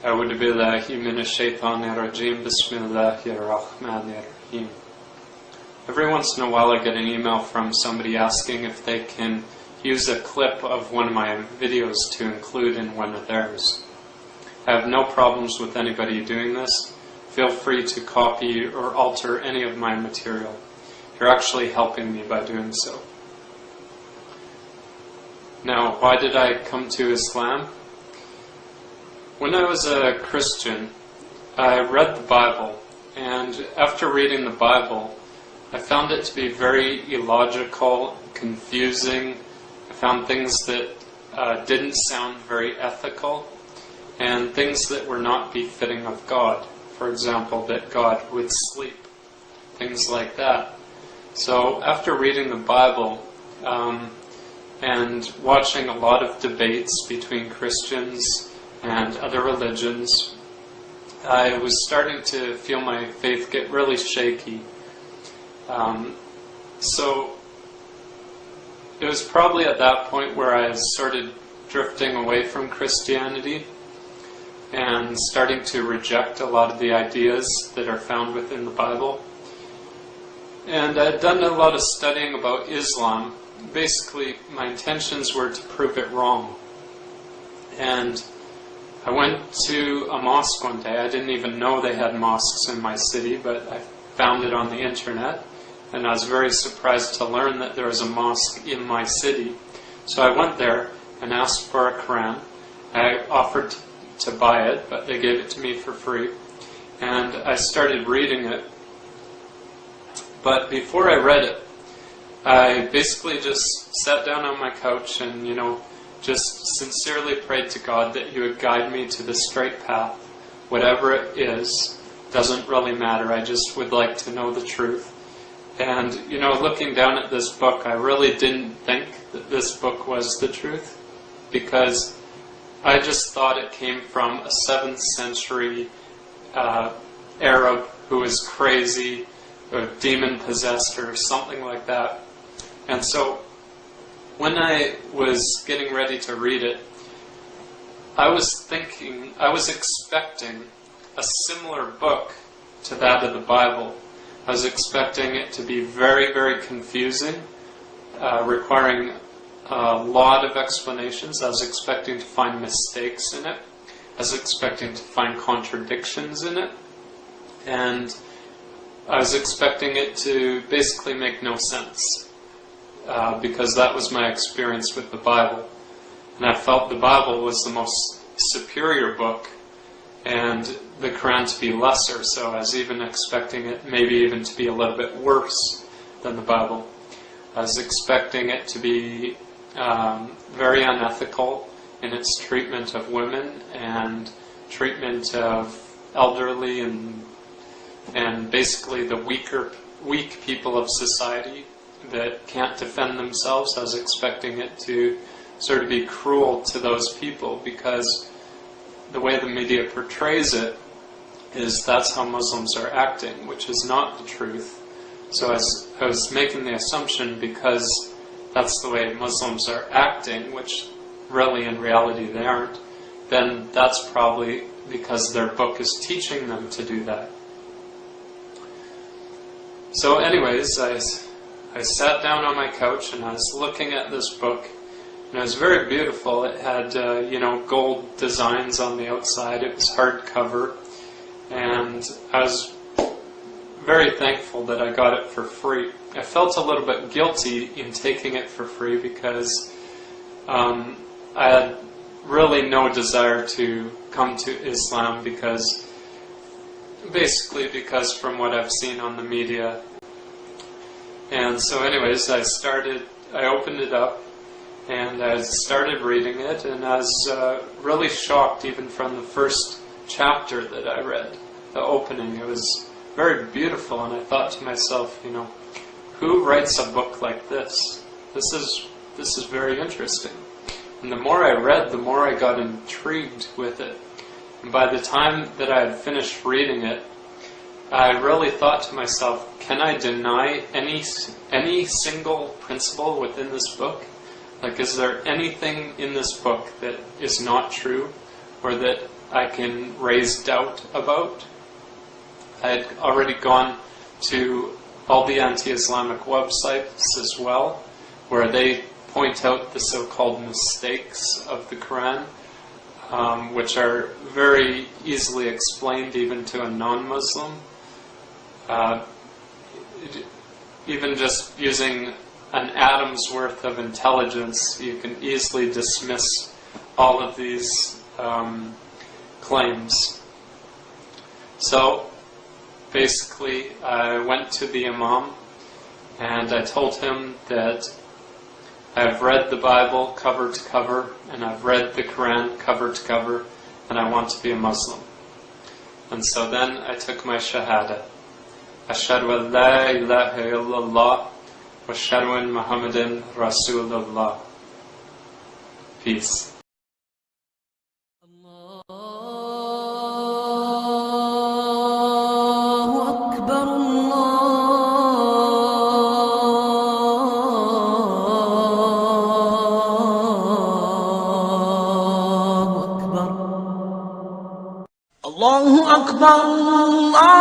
أعوذ بالله من الشيطان الرجيم بسم الله الرحمن الرحيم. Every once in a while I get an email from somebody asking if they can use a clip of one of my videos to include in one of theirs. I have no problems with anybody doing this. Feel free to copy or alter any of my material. You're actually helping me by doing so. Now, why did I come to Islam? When I was a Christian, I read the Bible, and after reading the Bible, I found it to be very illogical, confusing. I found things that didn't sound very ethical, and things that were not befitting of God. For example, that God would sleep, things like that. So after reading the Bible and watching a lot of debates between Christians and other religions, I was starting to feel my faith get really shaky. So it was probably at that point where I started drifting away from Christianity and starting to reject a lot of the ideas that are found within the Bible. And I'd done a lot of studying about Islam. Basically, my intentions were to prove it wrong. And I went to a mosque one day. I didn't even know they had mosques in my city, but I found it on the internet. And I was very surprised to learn that there was a mosque in my city. So I went there and asked for a Quran. I offered to buy it, but they gave it to me for free. And I started reading it. But before I read it, I basically just sat down on my couch and, just sincerely prayed to God that He would guide me to the straight path. Whatever it is, doesn't really matter. I just would like to know the truth. And, looking down at this book, I really didn't think that this book was the truth, because I just thought it came from a 7th century Arab who was crazy, or demon-possessed, or something like that. And so, when I was getting ready to read it, I was expecting a similar book to that of the Bible. I was expecting it to be very, very confusing, requiring a lot of explanations. I was expecting to find mistakes in it. I was expecting to find contradictions in it. And I was expecting it to basically make no sense. Because that was my experience with the Bible. And I felt the Bible was the most superior book, and the Quran to be lesser, so I was even expecting it maybe even to be a little bit worse than the Bible. I was expecting it to be very unethical in its treatment of women and treatment of elderly and basically the weak people of society that can't defend themselves. I was expecting it to sort of be cruel to those people, because the way the media portrays it is that's how Muslims are acting, which is not the truth. So I was making the assumption, because that's the way Muslims are acting, which really in reality they aren't, then that's probably because their book is teaching them to do that. So anyways, I sat down on my couch and I was looking at this book, and it was very beautiful. It had, gold designs on the outside. It was hardcover, and I was very thankful that I got it for free. I felt a little bit guilty in taking it for free, because I had really no desire to come to Islam, because from what I've seen on the media. And so anyways, I opened it up, and I started reading it, and I was really shocked even from the first chapter that I read, the opening. It was very beautiful, and I thought to myself, who writes a book like this? This is very interesting. And the more I read, the more I got intrigued with it. And by the time that I had finished reading it, I really thought to myself, can I deny any single principle within this book? Like, is there anything in this book that is not true, or that I can raise doubt about. I had already gone to all the anti-Islamic websites as well, where they point out the so-called mistakes of the Quran, which are very easily explained even to a non-Muslim. Even just using an atom's worth of intelligence, you can easily dismiss all of these claims. So basically, I went to the Imam and I told him that I've read the Bible cover to cover, and I've read the Quran cover to cover, and I want to be a Muslim. And so then I took my Shahada. Ashhadu an la ilaha illallah wa ashhadu anna Muhammadan Rasulullah. Peace. الله أكبر الله